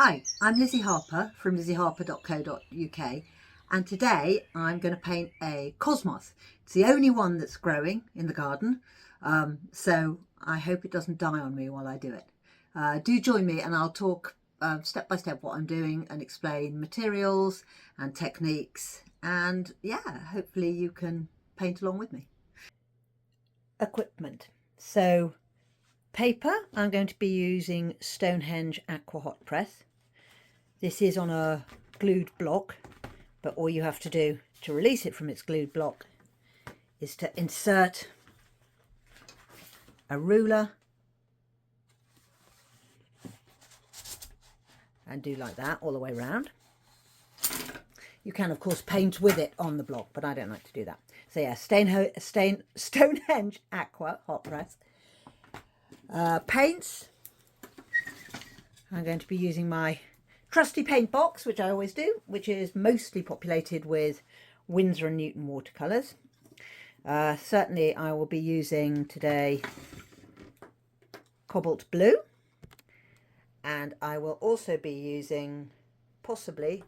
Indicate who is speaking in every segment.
Speaker 1: Hi, I'm Lizzie Harper from lizzieharper.co.uk, and today I'm going to paint a cosmos. It's the only one that's growing in the garden, so I hope it doesn't die on me while I do it. Do join me and I'll talk step by step what I'm doing and explain materials and techniques, and yeah, hopefully you can paint along with me. Equipment. So paper, I'm going to be using Stonehenge Aqua Hot Press. This is on a glued block, but all you have to do to release it from its glued block is to insert a ruler and do like that all the way around. You can of course paint with it on the block, but I don't like to do that. So yeah, Stonehenge Aqua Hot Press. Paints, I'm going to be using my trusty paint box, which I always do, which is mostly populated with Winsor & Newton watercolours. Certainly I will be using today cobalt blue, and I will also be using possibly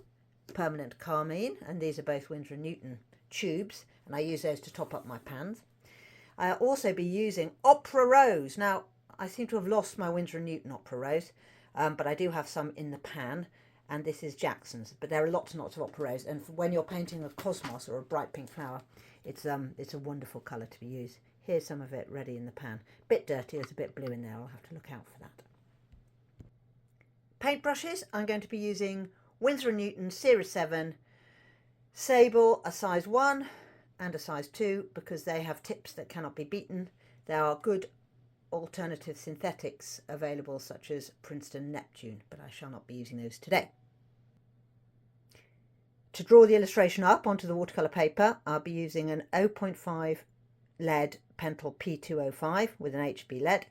Speaker 1: permanent carmine, and these are both Winsor & Newton tubes, and I use those to top up my pans. I'll also be using Opera Rose. Now I seem to have lost my Winsor & Newton Opera Rose, but I do have some in the pan, and this is Jackson's, but there are lots and lots of Opera Rose, and when you're painting a cosmos or a bright pink flower, it's a wonderful colour to be used. Here's some of it ready in the pan. Bit dirty, there's a bit blue in there, I'll have to look out for that. Paintbrushes, I'm going to be using Winsor & Newton Series 7 Sable, a size 1 and a size 2, because they have tips that cannot be beaten. There are good alternative synthetics available, such as Princeton Neptune, but I shall not be using those today. To draw the illustration up onto the watercolour paper, I'll be using an 0.5 lead Pentel P205 with an HB lead,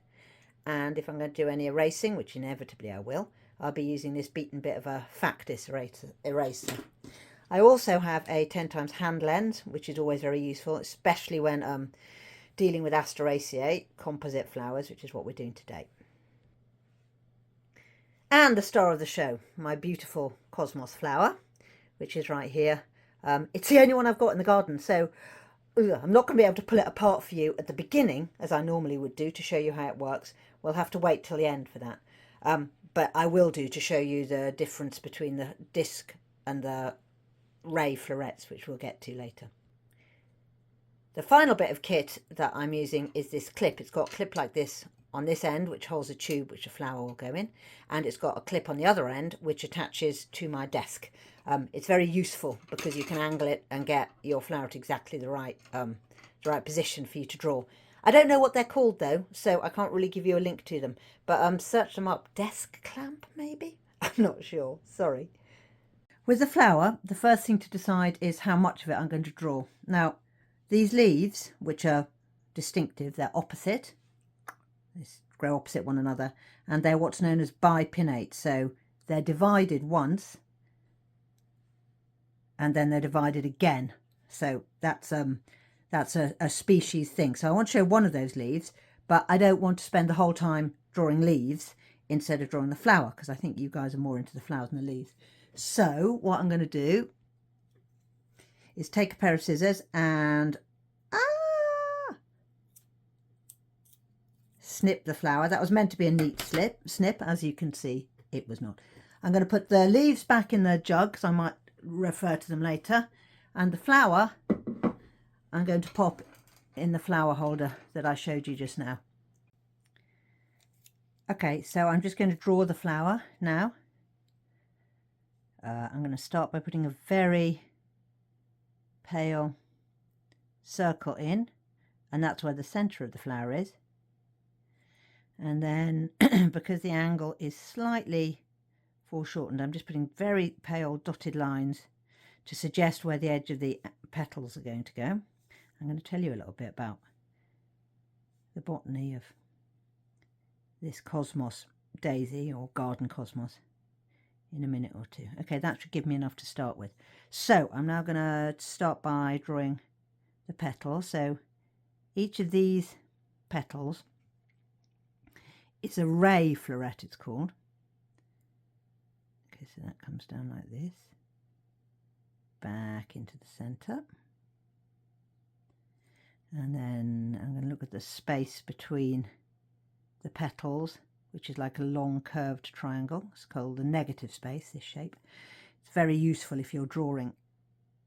Speaker 1: and if I'm going to do any erasing, which inevitably I will, I'll be using this beaten bit of a Factis eraser. I also have a 10x hand lens, which is always very useful, especially when dealing with Asteraceae, composite flowers, which is what we're doing today. And the star of the show, my beautiful cosmos flower, which is right here. It's the only one I've got in the garden, so I'm not going to be able to pull it apart for you at the beginning, as I normally would do, to show you how it works. We'll have to wait till the end for that. But I will do to show you the difference between the disc and the ray florets, which we'll get to later. The final bit of kit that I'm using is this clip. It's got a clip like this on this end, which holds a tube which a flower will go in, and it's got a clip on the other end which attaches to my desk. It's very useful because you can angle it and get your flower at exactly the right position for you to draw. I don't know what they're called though, so I can't really give you a link to them, but search them up. Desk clamp maybe? I'm not sure, sorry. With the flower, the first thing to decide is how much of it I'm going to draw. Now, these leaves, which are distinctive, they're opposite. They grow opposite one another, and they're what's known as bipinnates. So they're divided once, and then they're divided again. So that's a species thing. So I want to show one of those leaves, but I don't want to spend the whole time drawing leaves instead of drawing the flower, because I think you guys are more into the flowers than the leaves. So what I'm going to do is take a pair of scissors and snip the flower. That was meant to be a neat snip. As you can see, it was not. I'm going to put the leaves back in the jug, because I might refer to them later, and the flower I'm going to pop in the flower holder that I showed you just now. Okay, so I'm just going to draw the flower now. I'm going to start by putting a very pale circle in, and that's where the center of the flower is. And then because the angle is slightly foreshortened, I'm just putting very pale dotted lines to suggest where the edge of the petals are going to go. I'm going to tell you a little bit about the botany of this cosmos daisy, or garden cosmos, in a minute or two. Okay, that should give me enough to start with. So I'm now going to start by drawing the petals. So each of these petals, it's a ray floret, it's called. Okay, so that comes down like this, back into the center. And then I'm going to look at the space between the petals, which is like a long curved triangle. It's called the negative space, this shape. It's very useful if you're drawing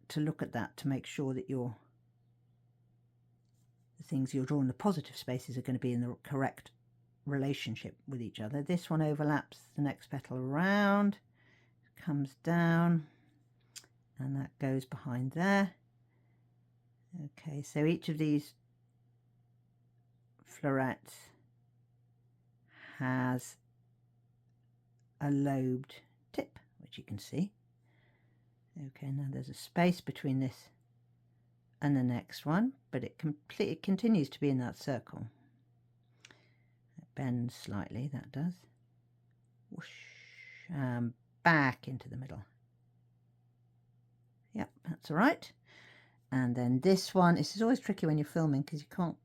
Speaker 1: to look at that to make sure that the things you're drawing, the positive spaces, are going to be in the correct relationship with each other. This one overlaps the next petal around, comes down, and that goes behind there. Okay, so each of these florets has a lobed tip, which you can see. Okay, now there's a space between this and the next one, but it continues to be in that circle. It bends slightly, that does. Whoosh, back into the middle. Yep, that's all right. And then this one, this is always tricky when you're filming because you can't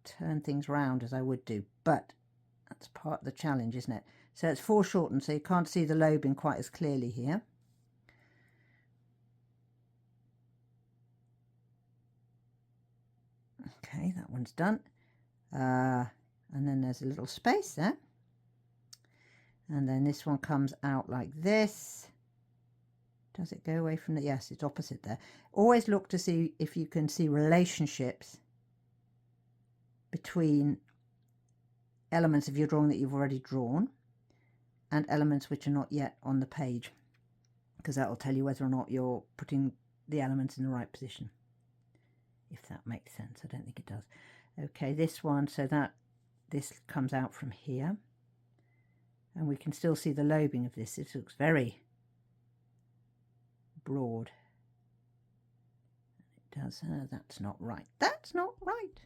Speaker 1: turn things round as I would do, but that's part of the challenge, isn't it? So it's foreshortened, so you can't see the lobing quite as clearly here. Okay, that one's done. And then there's a little space there. And then this one comes out like this. Does it go away from the... Yes, it's opposite there. Always look to see if you can see relationships between elements of your drawing that you've already drawn and elements which are not yet on the page, because that will tell you whether or not you're putting the elements in the right position, if that makes sense. I don't think it does. Okay, this one, so that this comes out from here, and we can still see the lobing of this. It looks very broad. It does. That's not right. That's not right.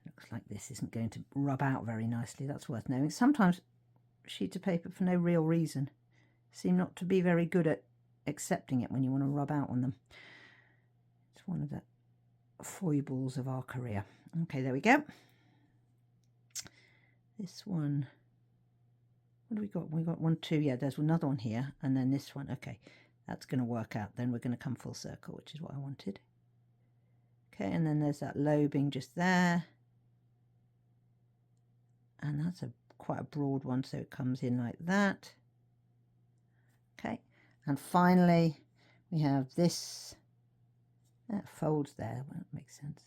Speaker 1: Looks like this isn't going to rub out very nicely. That's worth knowing. Sometimes sheets of paper, for no real reason, seem not to be very good at accepting it when you want to rub out on them. It's one of the foibles of our career. Okay, there we go. This one, what do we got? We got 1, 2, yeah, there's another one here, and then this one. Okay, that's going to work out. Then we're going to come full circle, which is what I wanted. Okay, and then there's that lobing just there, and that's quite a broad one, so it comes in like that. Okay, and finally we have this that folds there. Well, that makes sense.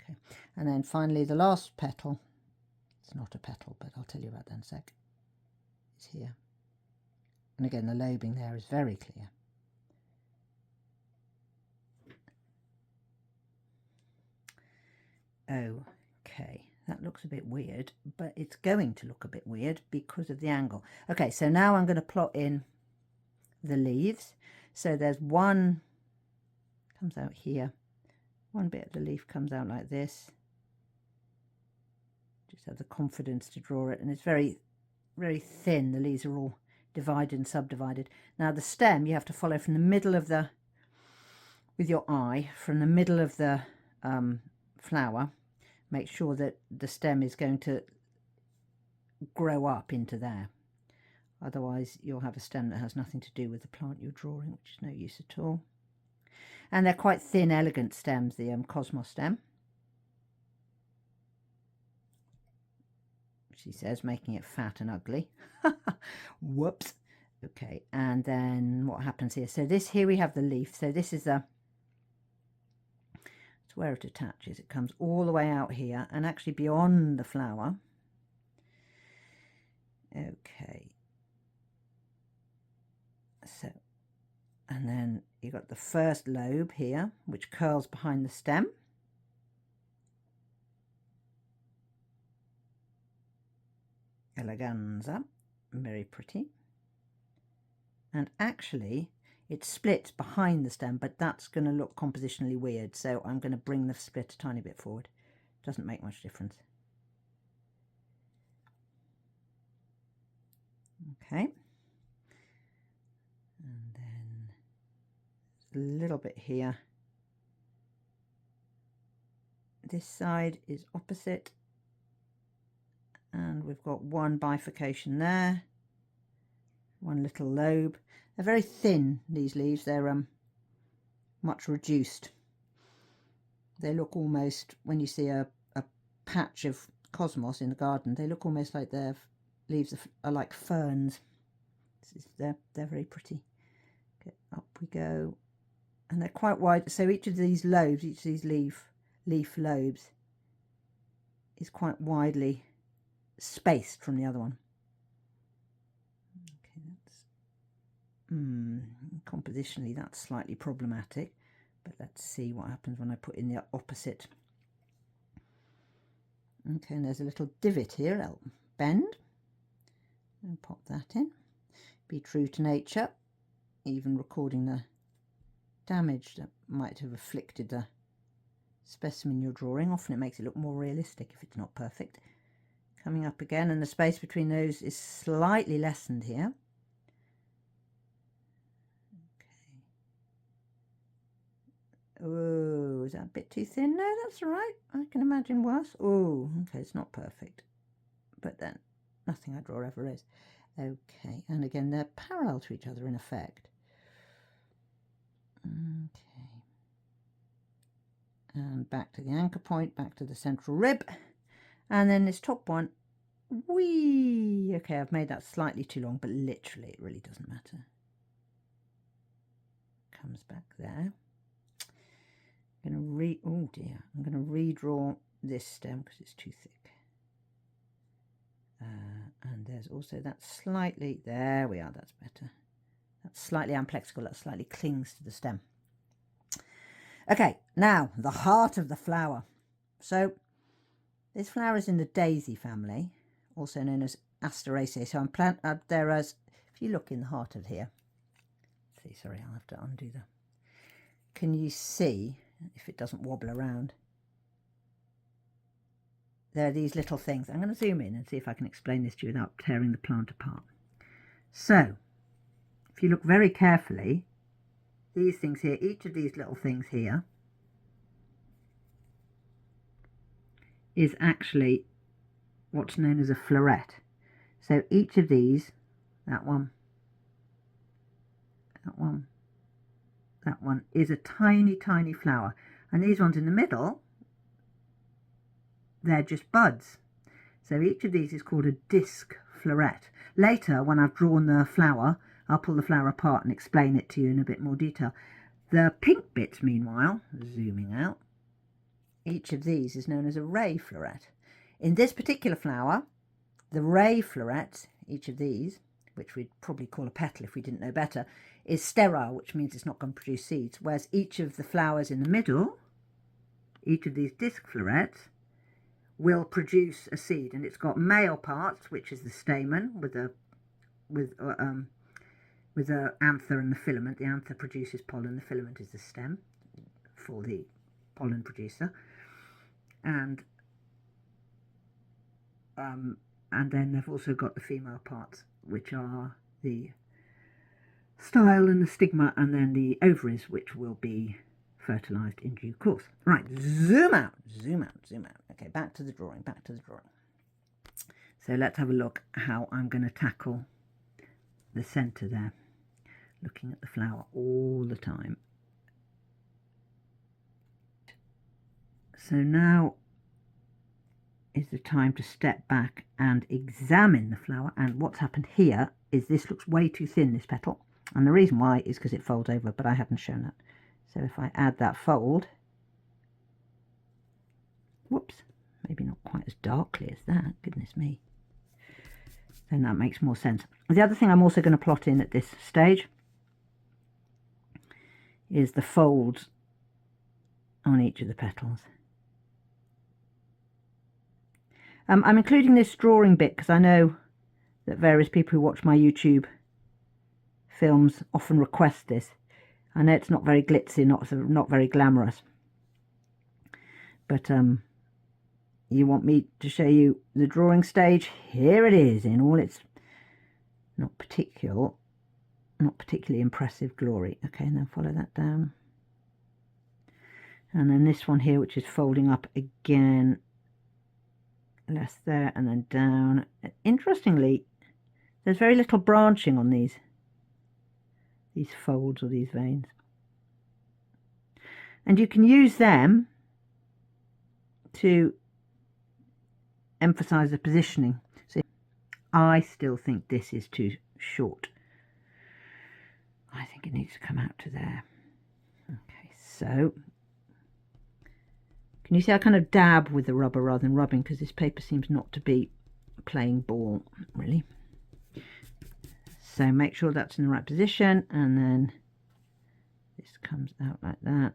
Speaker 1: Okay, and then finally the last petal, it's not a petal, but I'll tell you about that in a sec, is here. And again, the lobing there is very clear. Okay, that looks a bit weird, but it's going to look a bit weird because of the angle. Okay, so now I'm going to plot in the leaves. So there's one comes out here, one bit of the leaf comes out like this. Just have the confidence to draw it, and it's very, very thin. The leaves are all divided and subdivided. Now the stem you have to follow from the middle of the, with your eye, from the middle of the flower. Make sure that the stem is going to grow up into there. Otherwise you'll have a stem that has nothing to do with the plant you're drawing, which is no use at all. And they're quite thin, elegant stems, the cosmos stem. She says, making it fat and ugly. Whoops. Okay, and then what happens here? So this, here we have the leaf. So this is it's where it attaches. It comes all the way out here and actually beyond the flower. Okay. So, and then you've got the first lobe here, which curls behind the stem. Eleganza, very pretty. And actually it splits behind the stem, but that's going to look compositionally weird, so I'm going to bring the split a tiny bit forward. Doesn't make much difference. Okay, and then a little bit here. This side is opposite, and we've got one bifurcation there, one little lobe. They're very thin, these leaves. They're much reduced. They look almost, when you see a patch of cosmos in the garden, they look almost like their leaves are like ferns. They're very pretty. Okay, up we go, and they're quite wide. So each of these lobes, each of these leaf lobes, is quite widely spaced from the other one. Okay, that's compositionally that's slightly problematic, but let's see what happens when I put in the opposite. Okay, and there's a little divot here. I'll bend and pop that in. Be true to nature, even recording the damage that might have afflicted the specimen you're drawing. Often it makes it look more realistic if it's not perfect. Coming up again, and the space between those is slightly lessened here. Okay. Oh, is that a bit too thin? No, that's all right. I can imagine worse. Oh, okay, it's not perfect. But then, nothing I draw ever is. Okay, and again, they're parallel to each other in effect. Okay. And back to the anchor point, back to the central rib. And then this top one, whee! Okay, I've made that slightly too long, but literally it really doesn't matter. Comes back there. I'm going to oh dear, I'm going to redraw this stem because it's too thick. And there's also that slightly, there we are, that's better. That's slightly amplexical, that slightly clings to the stem. Okay, now the heart of the flower. So this flower is in the daisy family, also known as Asteraceae. So I'm there as, if you look in the heart of here, see, sorry, I'll have to undo that. Can you see, if it doesn't wobble around, there are these little things. I'm going to zoom in and see if I can explain this to you without tearing the plant apart. So, if you look very carefully, these things here, each of these little things here is actually what's known as a floret. So each of these, that one, that one, that one, is a tiny, tiny flower. And these ones in the middle, they're just buds. So each of these is called a disc floret. Later, when I've drawn the flower, I'll pull the flower apart and explain it to you in a bit more detail. The pink bits, meanwhile, zooming out, each of these is known as a ray floret. In this particular flower, the ray florets, each of these, which we'd probably call a petal if we didn't know better, is sterile, which means it's not going to produce seeds, whereas each of the flowers in the middle, each of these disc florets, will produce a seed, and it's got male parts, which is the stamen with the anther and the filament. The anther produces pollen, the filament is the stem for the pollen producer, and then they've also got the female parts, which are the style and the stigma, and then the ovaries, which will be fertilized in due course. Right, zoom out, zoom out, zoom out. Okay, back to the drawing, back to the drawing. So let's have a look how I'm going to tackle the center there, looking at the flower all the time. So now is the time to step back and examine the flower. And what's happened here is this looks way too thin, this petal, and the reason why is because it folds over, but I haven't shown that. So if I add that fold, whoops, maybe not quite as darkly as that, goodness me, then that makes more sense. The other thing I'm also going to plot in at this stage is the folds on each of the petals. I'm including this drawing bit because I know that various people who watch my YouTube films often request this. I know it's not very glitzy, not very glamorous, but you want me to show you the drawing stage? Here it is in all its not particularly impressive glory. Okay, and then follow that down, and then this one here, which is folding up again less there and then down. Interestingly, there's very little branching on these folds or these veins, and you can use them to emphasize the positioning. So I still think this is too short. I think it needs to come out to there. Okay, so can you see I kind of dab with the rubber rather than rubbing, because this paper seems not to be playing ball really. So make sure that's in the right position, and then this comes out like that.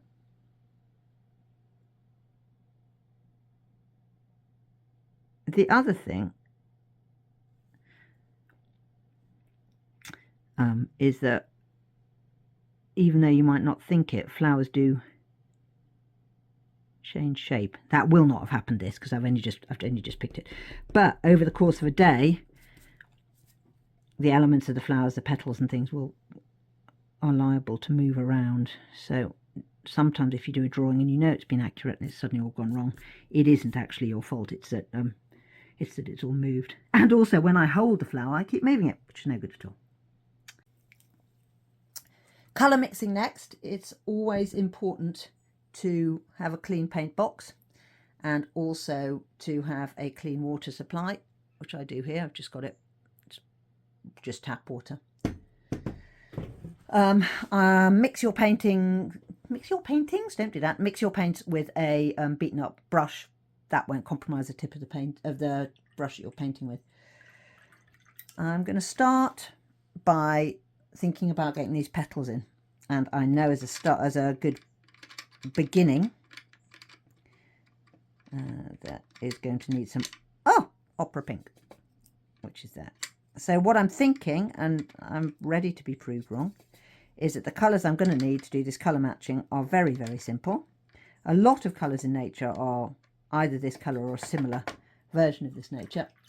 Speaker 1: The other thing is that even though you might not think it, flowers do change shape. That will not have happened this, because I've only just picked it. But over the course of a day, the elements of the flowers, the petals and things, are liable to move around. So sometimes if you do a drawing and you know it's been accurate and it's suddenly all gone wrong, it isn't actually your fault. It's that it's all moved. And also when I hold the flower, I keep moving it, which is no good at all. Colour mixing next. It's always important to have a clean paint box and also to have a clean water supply, which I do here. I've just got it. It's just tap water. Mix your paintings, don't do that. Mix your paints with a beaten up brush. That won't compromise the tip of the paint of the brush that you're painting with. I'm going to start by thinking about getting these petals in, and I know as a good beginning that is going to need some opera pink, which is that. So what I'm thinking, and I'm ready to be proved wrong, is that the colours I'm going to need to do this colour matching are very, very simple. A lot of colours in nature are either this colour or a similar version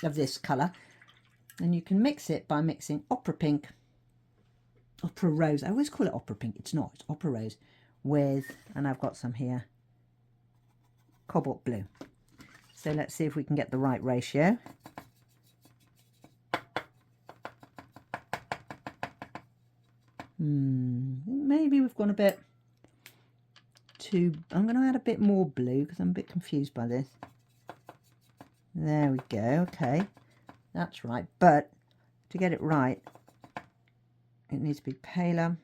Speaker 1: of this colour, and you can mix it by mixing opera pink, opera rose. I always call it opera pink. It's not. It's opera rose with, and I've got some here, cobalt blue. So let's see if we can get the right ratio. Maybe we've gone a bit too. I'm going to add a bit more blue because I'm a bit confused by this. There we go. Okay, that's right. But to get it right, it needs to be paler.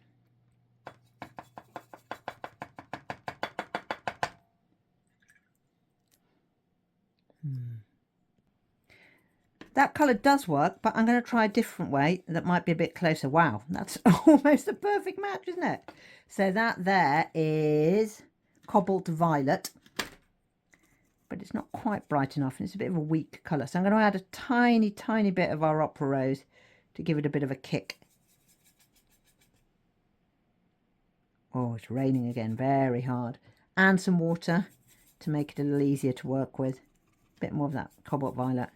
Speaker 1: That colour does work, but I'm going to try a different way that might be a bit closer. Wow, that's almost a perfect match, isn't it? So that there is cobalt violet, but it's not quite bright enough, and it's a bit of a weak colour. So I'm going to add a tiny, tiny bit of our opera rose to give it a bit of a kick. Oh, it's raining again, very hard. And some water to make it a little easier to work with. A bit more of that cobalt violet.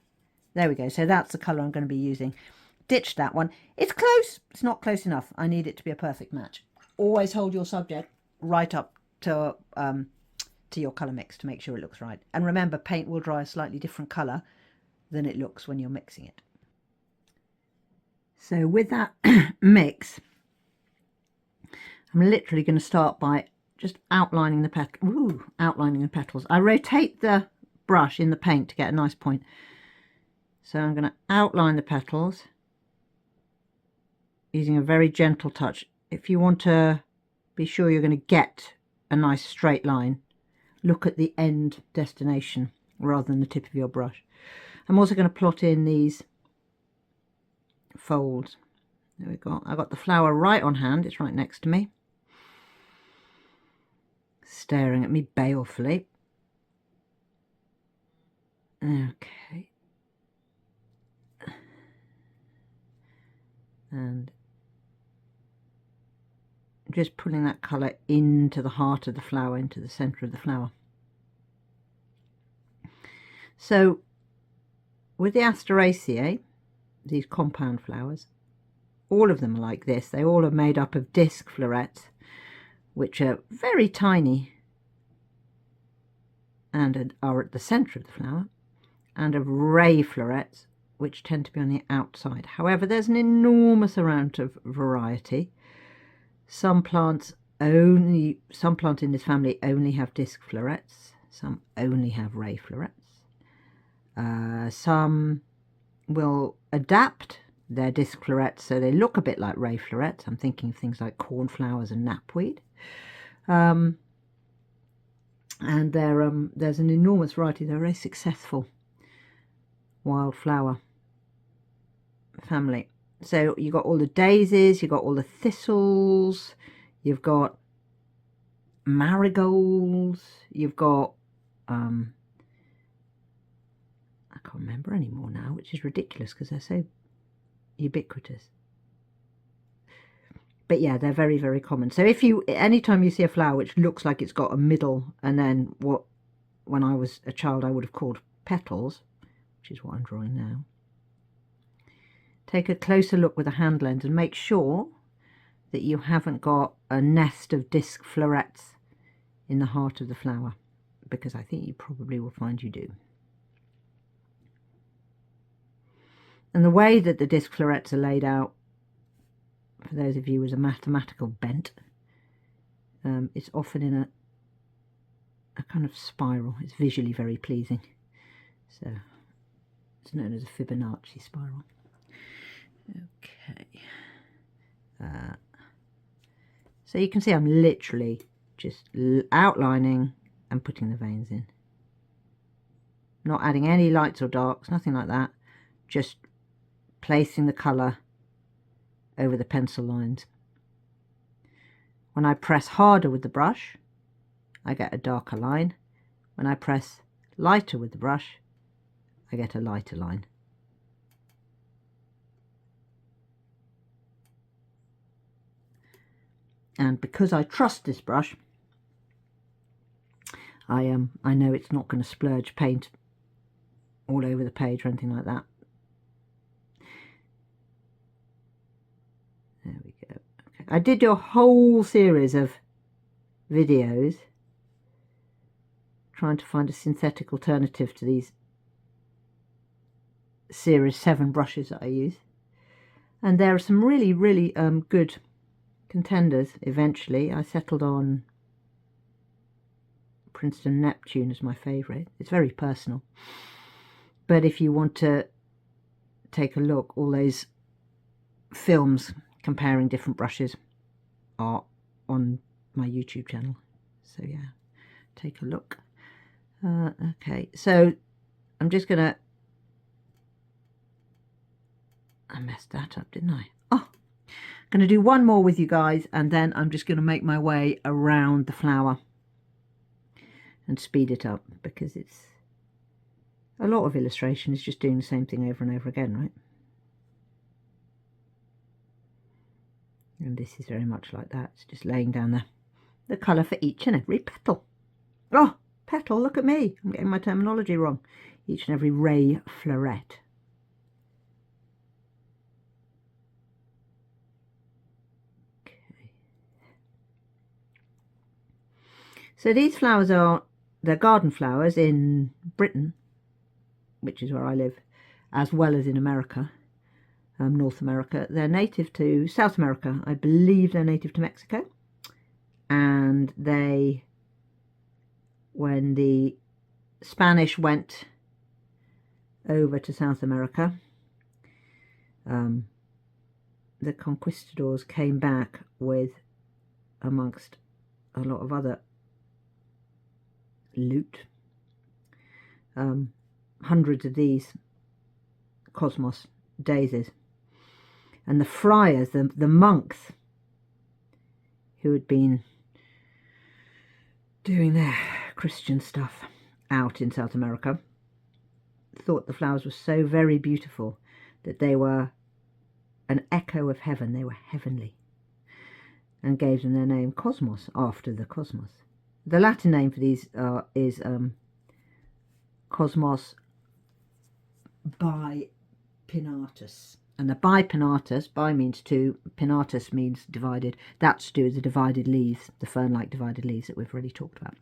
Speaker 1: There we go. So that's the colour I'm going to be using. Ditch that one. It's close. It's not close enough. I need it to be a perfect match. Always hold your subject right up to your colour mix to make sure it looks right. And remember, paint will dry a slightly different colour than it looks when you're mixing it. So with that mix, I'm literally going to start by just outlining the petals. I rotate the brush in the paint to get a nice point. So I'm going to outline the petals using a very gentle touch. If you want to be sure you're going to get a nice straight line, look at the end destination rather than the tip of your brush. I'm also going to plot in these folds. There we go. I got the flower right on hand. It's right next to me, staring at me balefully. Okay. And just pulling that colour into the heart of the flower, into the centre of the flower. So with the Asteraceae, these compound flowers, all of them are like this. They all are made up of disc florets, which are very tiny and are at the centre of the flower. and of ray florets, which tend to be on the outside. However, there's an enormous amount of variety. Some plants in this family only have disc florets. Some only have ray florets. Some will adapt their disc florets so they look a bit like ray florets. I'm thinking of things like cornflowers and knapweed. And there's an enormous variety. They're a very successful wildflower family. So you've got all the daisies, you've got all the thistles, you've got marigolds, you've got I can't remember anymore now, which is ridiculous because they're so ubiquitous. But yeah, they're very, very common. So if you, anytime you see a flower which looks like it's got a middle and then what, when I was a child, I would have called petals, which is what I'm drawing now, take a closer look with a hand lens and make sure that you haven't got a nest of disc florets in the heart of the flower, because I think you probably will find you do. And the way that the disc florets are laid out, for those of you with a mathematical bent, it's often in a kind of spiral. It's visually very pleasing. So it's known as a Fibonacci spiral. Okay. So you can see I'm literally just outlining and putting the veins in. Not adding any lights or darks, nothing like that. Just placing the colour over the pencil lines. When I press harder with the brush, I get a darker line. When I press lighter with the brush, I get a lighter line. And because I trust this brush, I know it's not going to splurge paint all over the page or anything like that. There we go. Okay. I did do a whole series of videos trying to find a synthetic alternative to these series 7 brushes that I use, and there are some really, really good contenders. Eventually I settled on Princeton Neptune as my favourite. It's very personal, but if you want to take a look, all those films comparing different brushes are on my YouTube channel, so yeah, take a look. Okay, so I'm just gonna, I messed that up, didn't I? Oh, I'm going to do one more with you guys, and then I'm just going to make my way around the flower and speed it up, because it's a lot of illustration is just doing the same thing over and over again, right? And this is very much like that. It's just laying down the colour for each and every petal. Oh, petal, look at me. I'm getting my terminology wrong. Each and every ray floret. So these flowers they're garden flowers in Britain, which is where I live, as well as in America, North America. They're native to South America. I believe they're native to Mexico. And when the Spanish went over to South America, the conquistadors came back with, amongst a lot of other loot, hundreds of these cosmos daisies, and the friars, the monks who had been doing their Christian stuff out in South America thought the flowers were so very beautiful that they were an echo of heaven. They were heavenly, and gave them their name Cosmos, after the cosmos. The Latin name for these is Cosmos bipinnatus. And the bipinnatus, bi means two, pinnatus means divided. That's to do with the divided leaves, the fern-like divided leaves that we've already talked about.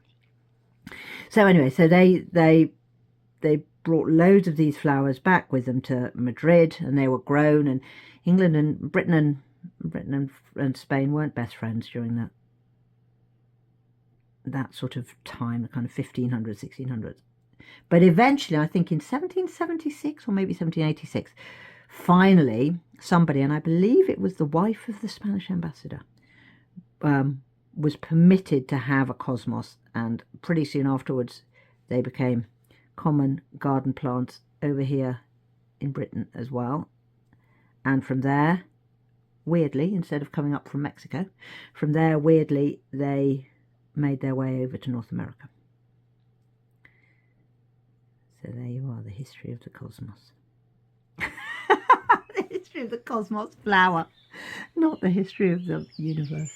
Speaker 1: So anyway, so they brought loads of these flowers back with them to Madrid, and they were grown, and England and Britain and Spain weren't best friends during that sort of time, the kind of 1500s, 1600s. But eventually, I think in 1776 or maybe 1786, finally somebody, and I believe it was the wife of the Spanish ambassador, was permitted to have a cosmos, and pretty soon afterwards they became common garden plants over here in Britain as well. And from there, weirdly, instead of coming up from Mexico, from there, weirdly, they made their way over to North America. So there you are, the history of the cosmos. The history of the cosmos flower, not the history of the universe.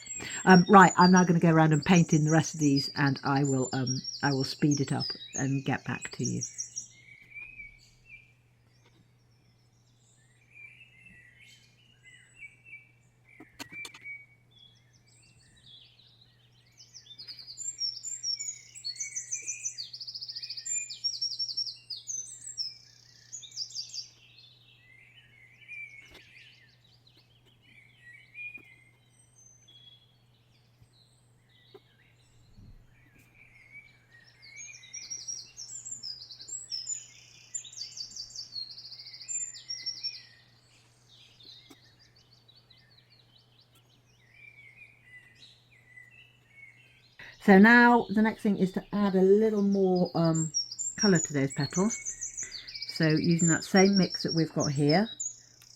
Speaker 1: Right, I'm now going to go around and paint in the rest of these, and I will speed it up and get back to you. So now the next thing is to add a little more colour to those petals. So using that same mix that we've got here,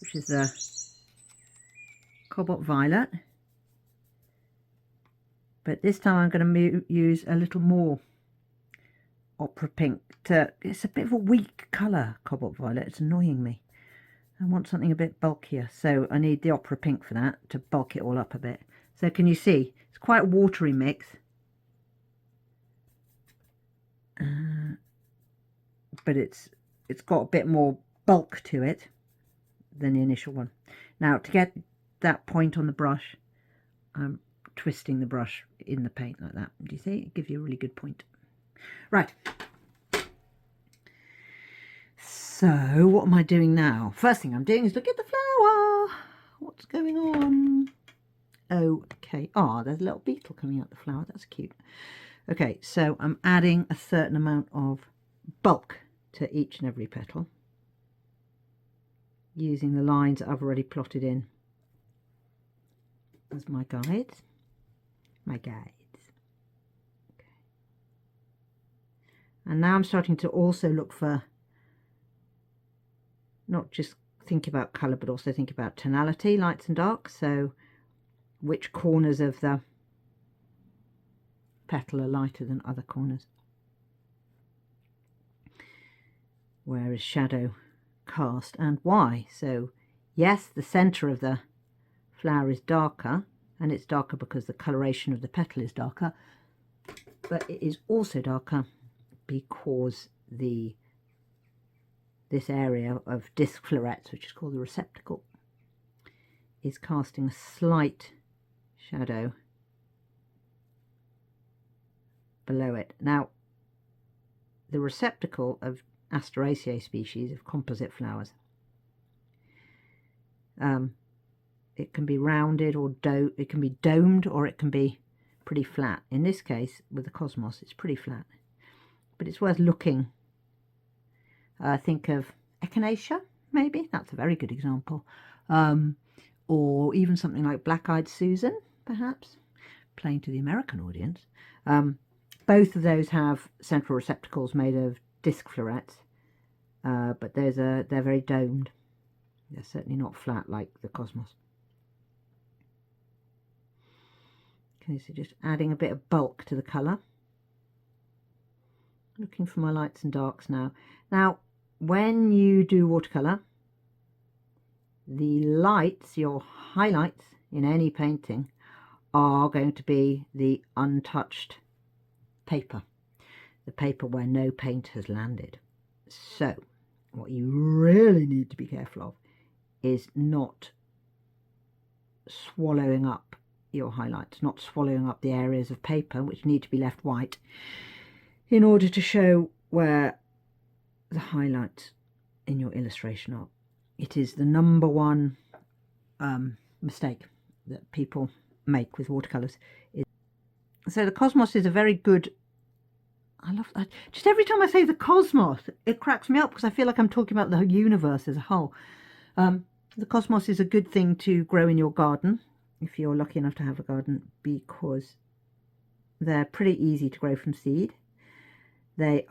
Speaker 1: which is the cobalt violet, but this time I'm going to use a little more opera pink. It's a bit of a weak colour, cobalt violet. It's annoying me. I want something a bit bulkier, so I need the opera pink for that to bulk it all up a bit. So can you see, it's quite a watery mix. But it's got a bit more bulk to it than the initial one. Now, to get that point on the brush, I'm twisting the brush in the paint like that. Do you see? It gives you a really good point. Right. So what am I doing now? First thing I'm doing is look at the flower. What's going on? Okay. Ah, there's a little beetle coming out the flower. That's cute. Okay, so I'm adding a certain amount of bulk to each and every petal using the lines that I've already plotted in as my guides. Okay. And now I'm starting to also look for, not just think about colour, but also think about tonality, lights and darks. So which corners of the petal are lighter than other corners? Where is shadow cast and why? So yes, the centre of the flower is darker, and it's darker because the coloration of the petal is darker, but it is also darker because this area of disc florets, which is called the receptacle, is casting a slight shadow below it. Now, the receptacle of Asteraceae species of composite flowers, it can be rounded or it can be domed, or it can be pretty flat. In this case, with the cosmos, it's pretty flat, but it's worth looking. Think of Echinacea, maybe. That's a very good example. Or even something like Black-Eyed Susan, perhaps, playing to the American audience. Both of those have central receptacles made of disc florets, but they're very domed. They're certainly not flat like the cosmos. Okay, so just adding a bit of bulk to the colour. Looking for my lights and darks now. Now, when you do watercolour, the lights, your highlights in any painting, are going to be the untouched paper, the paper where no paint has landed. So what you really need to be careful of is not swallowing up your highlights, not swallowing up the areas of paper which need to be left white in order to show where the highlights in your illustration art. It is the number one mistake that people make with watercolours. So the cosmos is a very good, I love that. Just every time I say the cosmos, it cracks me up because I feel like I'm talking about the universe as a whole. The cosmos is a good thing to grow in your garden, if you're lucky enough to have a garden, because they're pretty easy to grow from seed. They're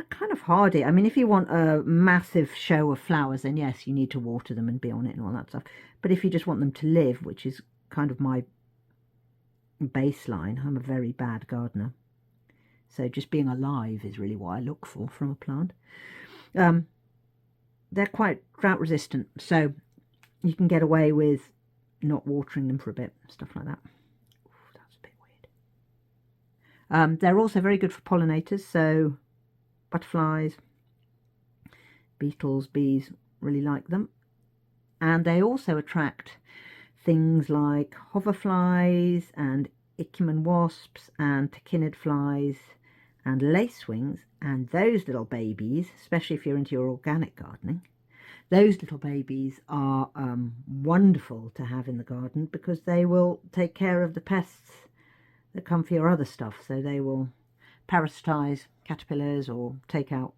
Speaker 1: kind of hardy. I mean, if you want a massive show of flowers, then yes, you need to water them and be on it and all that stuff. But if you just want them to live, which is kind of my baseline, I'm a very bad gardener. So just being alive is really what I look for from a plant. They're quite drought resistant, so you can get away with not watering them for a bit, stuff like that. Ooh, that's a bit weird. They're also very good for pollinators, so butterflies, beetles, bees really like them. And they also attract things like hoverflies and Ichneumon wasps and tachinid flies and lacewings, and those little babies, especially if you're into your organic gardening, those little babies are wonderful to have in the garden because they will take care of the pests that come for your other stuff. So they will parasitize caterpillars or take out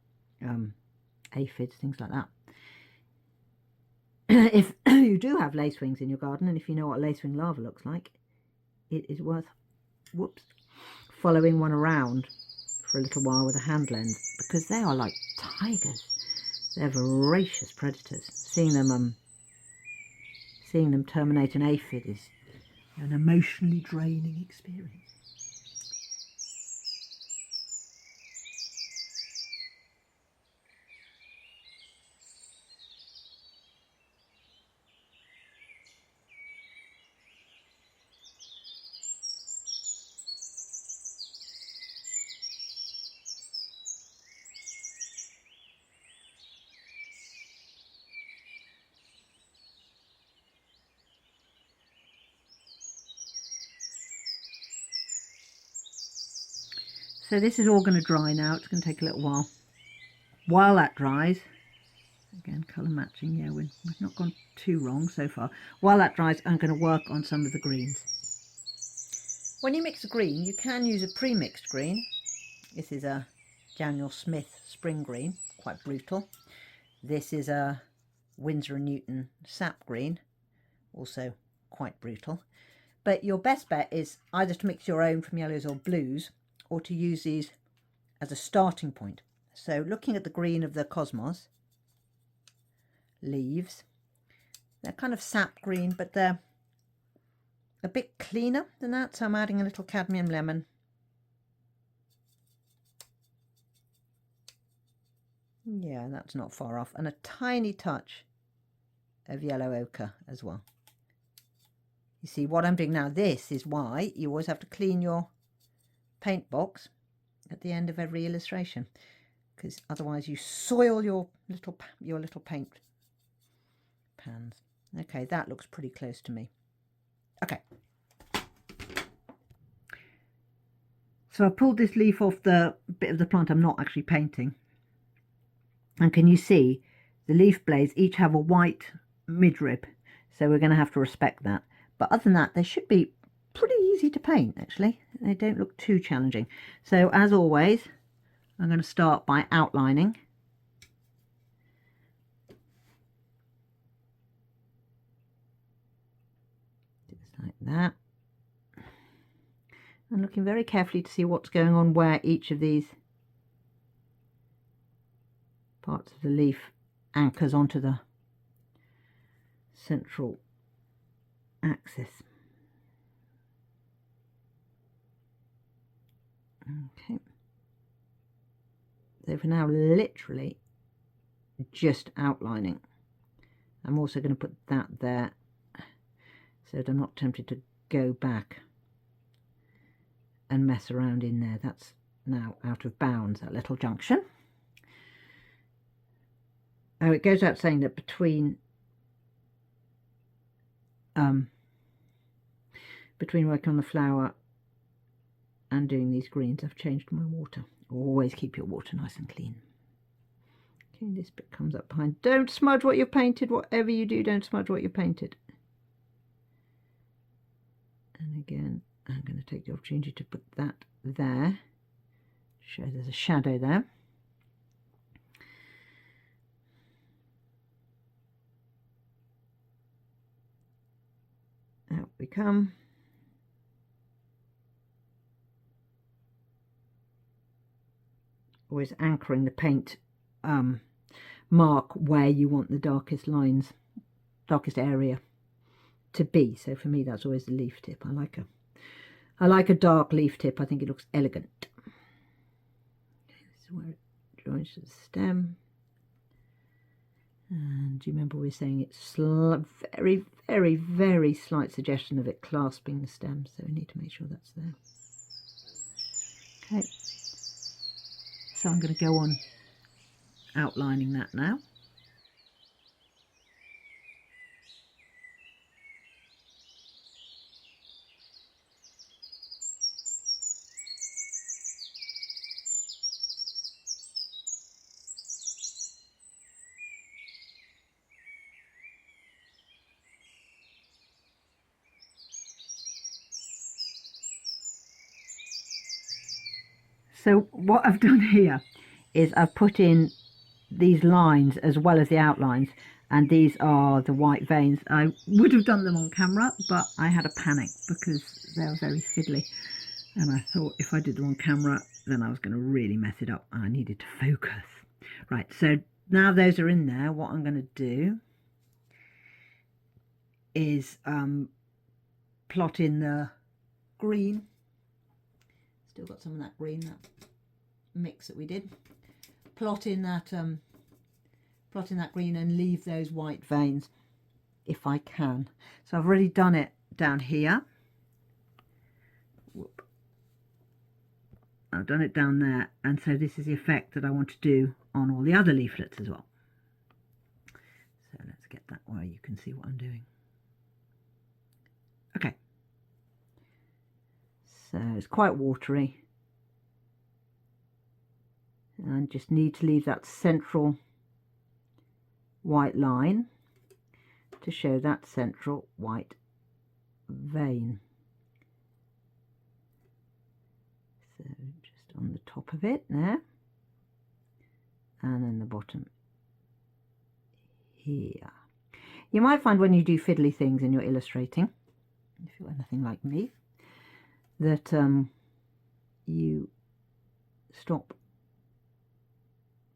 Speaker 1: aphids, things like that. If you do have lacewings in your garden, and if you know what a lacewing larva looks like, it is worth following one around for a little while with a hand lens, because they are like tigers. They're voracious predators. Seeing them terminate an aphid is an emotionally draining experience. So this is all going to dry now. It's going to take a little while. While that dries, again, colour matching, yeah, we've not gone too wrong so far. While that dries, I'm going to work on some of the greens. When you mix a green, you can use a pre-mixed green. This is a Daniel Smith spring green, quite brutal. This is a Winsor & Newton sap green, also quite brutal. But your best bet is either to mix your own from yellows or blues, or to use these as a starting point. So looking at the green of the cosmos leaves, they're kind of sap green, but they're a bit cleaner than that. So I'm adding a little cadmium lemon. Yeah, that's not far off. And a tiny touch of yellow ochre as well. You see what I'm doing now, this is why you always have to clean your paint box at the end of every illustration, because otherwise you soil your little paint pans. Okay, that looks pretty close to me. Okay, so I pulled this leaf off the bit of the plant I'm not actually painting, and can you see the leaf blades each have a white midrib, so we're going to have to respect that. But other than that, they should be pretty easy to paint, actually. They don't look too challenging. So as always, I'm going to start by outlining. Just like that. And looking very carefully to see what's going on where each of these parts of the leaf anchors onto the central axis. Okay, so for now, literally just outlining. I'm also going to put that there so that I'm not tempted to go back and mess around in there. That's now out of bounds, that little junction. Oh, it goes out saying that between working on the flower and doing these greens, I've changed my water. Always keep your water nice and clean. Okay, this bit comes up behind. Don't smudge what you've painted. Whatever you do, don't smudge what you've painted. And again, I'm going to take the opportunity to put that there. Show there's a shadow there. Out we come. Always anchoring the paint mark where you want the darkest lines, darkest area to be. So for me, that's always the leaf tip. I like a dark leaf tip. I think it looks elegant. Okay, this is where it joins to the stem. And do you remember we were saying it's very, very, very slight suggestion of it clasping the stem, so we need to make sure that's there. Okay, so I'm going to go on outlining that now. So what I've done here is I've put in these lines as well as the outlines, and these are the white veins. I would have done them on camera, but I had a panic because they were very fiddly, and I thought if I did them on camera then I was going to really mess it up and I needed to focus. Right, so now those are in there, what I'm going to do is plot in the green. Still got some of that green, that mix that we did. Plot in that green and leave those white veins if I can. So I've already done it down here. Whoop. I've done it down there, and so this is the effect that I want to do on all the other leaflets as well. So let's get that where you can see what I'm doing. Okay. So it's quite watery. And just need to leave that central white line to show that central white vein. So just on the top of it there, and then the bottom here. You might find when you do fiddly things and you're illustrating, if you're anything like me, that you stop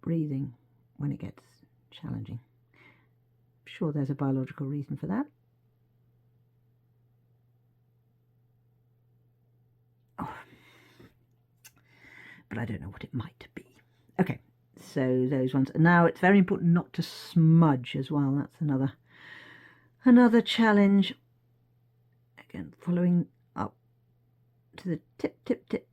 Speaker 1: breathing when it gets challenging. I'm sure there's a biological reason for that. Oh, but I don't know what it might be. Okay, so those ones. Now it's very important not to smudge as well. That's another challenge. Again, following up to the tip.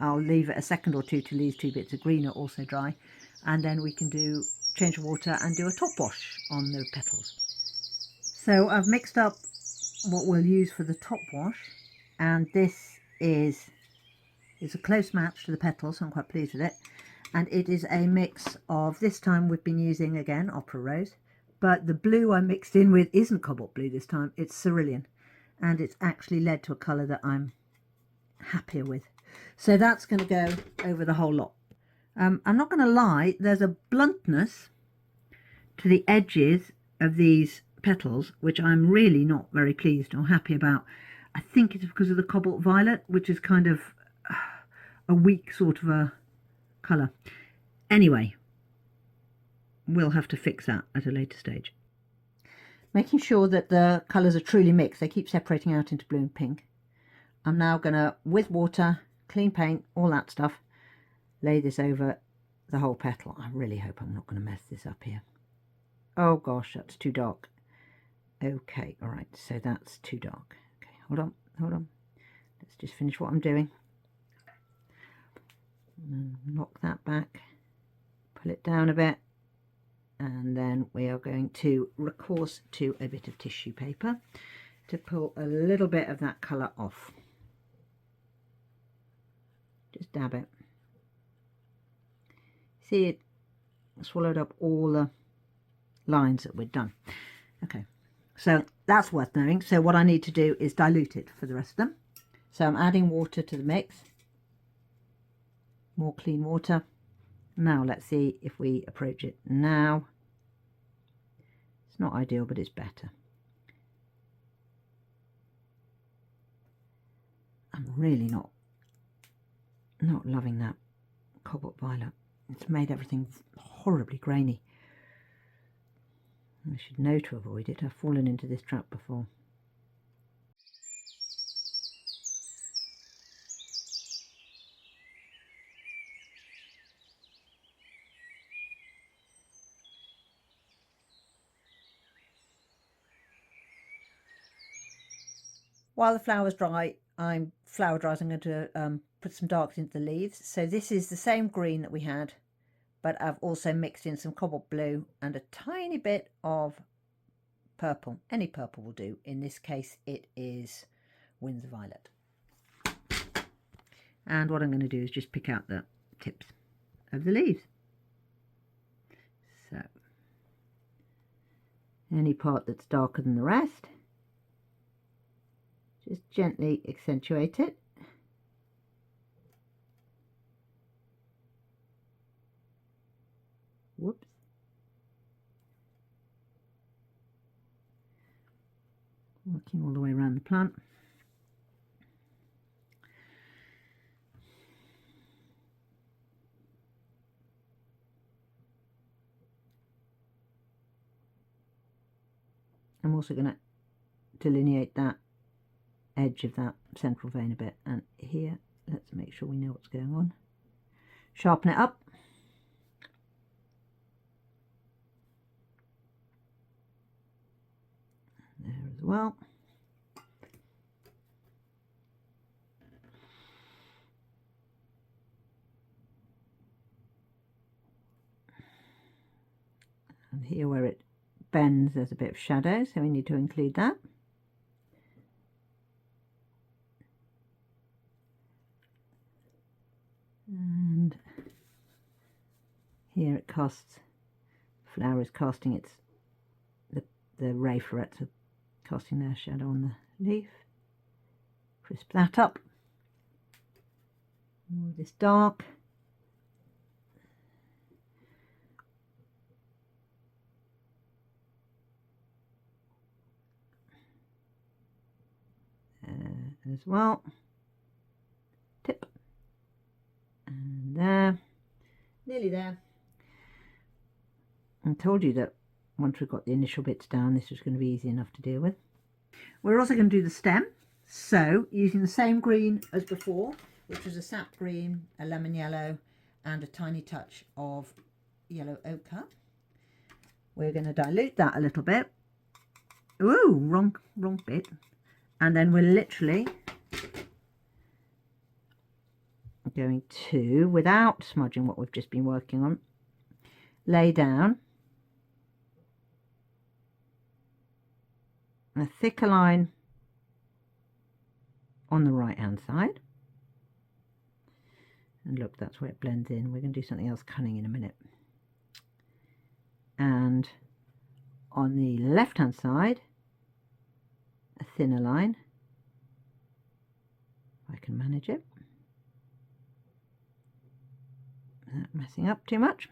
Speaker 1: I'll leave it a second or two till these two bits of green are also dry, and then we can change the water and do a top wash on the petals. So I've mixed up what we'll use for the top wash, and this is a close match to the petals, so I'm quite pleased with it. And it is a mix of, this time we've been using again Opera Rose, but the blue I mixed in with isn't cobalt blue this time, it's cerulean, and it's actually led to a colour that I'm happier with. So that's going to go over the whole lot. I'm not going to lie, there's a bluntness to the edges of these petals which I'm really not very pleased or happy about. I think it's because of the cobalt violet, which is kind of a weak sort of a colour. Anyway, we'll have to fix that at a later stage. Making sure that the colours are truly mixed, they keep separating out into blue and pink. I'm now going to, with water, clean paint, all that stuff, lay this over the whole petal. I really hope I'm not going to mess this up here. Oh gosh, that's too dark. Okay, all right, so that's too dark. Okay, hold on. Let's just finish what I'm doing. And knock that back, pull it down a bit, and then we are going to recourse to a bit of tissue paper to pull a little bit of that colour off. Just dab it. See, it swallowed up all the lines that we'd done. Okay, so that's worth knowing. So what I need to do is dilute it for the rest of them. So I'm adding water to the mix, more clean water. Now let's see if we approach it now. It's not ideal, but it's better. I'm really not loving that cobalt violet. It's made everything horribly grainy. I should know to avoid it. I've fallen into this trap before. While the flower's dry, I'm going to put some darks into the leaves. So this is the same green that we had, but I've also mixed in some cobalt blue and a tiny bit of purple. Any purple will do. In this case, it is Windsor Violet. And what I'm going to do is just pick out the tips of the leaves. So any part that's darker than the rest, just gently accentuate it. Whoops. Working all the way around the plant. I'm also going to delineate that edge of that central vein a bit, and here let's make sure we know what's going on. Sharpen it up. There as well. And here where it bends there's a bit of shadow, so we need to include that. And here it casts, the flower is casting its, the ray florets are casting their shadow on the leaf. Crisp that up. More of this dark. As well. Tip. And there. Nearly there. I told you that once we've got the initial bits down, this was going to be easy enough to deal with. We're also going to do the stem. So, using the same green as before, which was a sap green, a lemon yellow, and a tiny touch of yellow ochre, we're going to dilute that a little bit. Ooh, wrong bit. And then we're literally going to, without smudging what we've just been working on, lay down a thicker line on the right hand side. And look, that's where it blends in. We're going to do something else cunning in a minute. And on the left hand side, a thinner line, if I can manage it. Not messing up too much.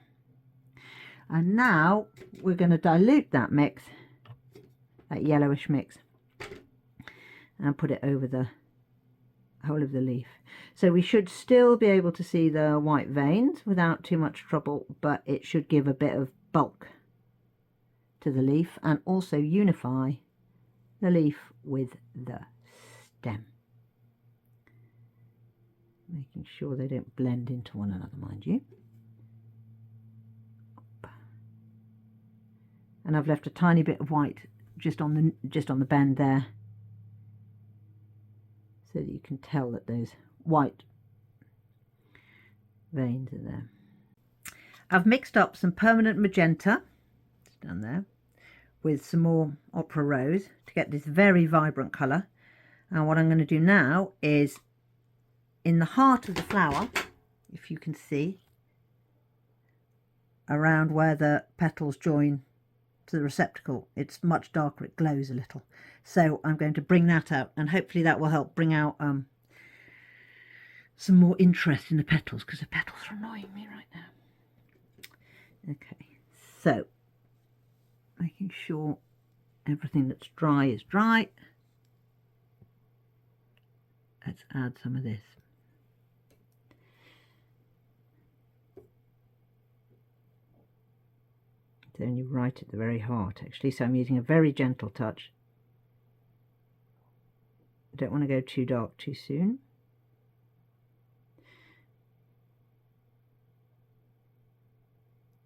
Speaker 1: And now we're going to dilute that mix, that yellowish mix, and put it over the whole of the leaf. So we should still be able to see the white veins without too much trouble, but it should give a bit of bulk to the leaf and also unify the leaf with the stem, making sure they don't blend into one another, mind you. And I've left a tiny bit of white just on the bend there, so that you can tell that those white veins are there. I've mixed up some permanent magenta, it's down there, with some more opera rose to get this very vibrant colour. And what I'm going to do now is in the heart of the flower, if you can see, around where the petals join to the receptacle, it's much darker, it glows a little. So I'm going to bring that out, and hopefully that will help bring out some more interest in the petals, because the petals are annoying me right now. Okay, so making sure everything that's dry is dry. Let's add some of this. It's only right at the very heart actually, so I'm using a very gentle touch. I don't want to go too dark too soon.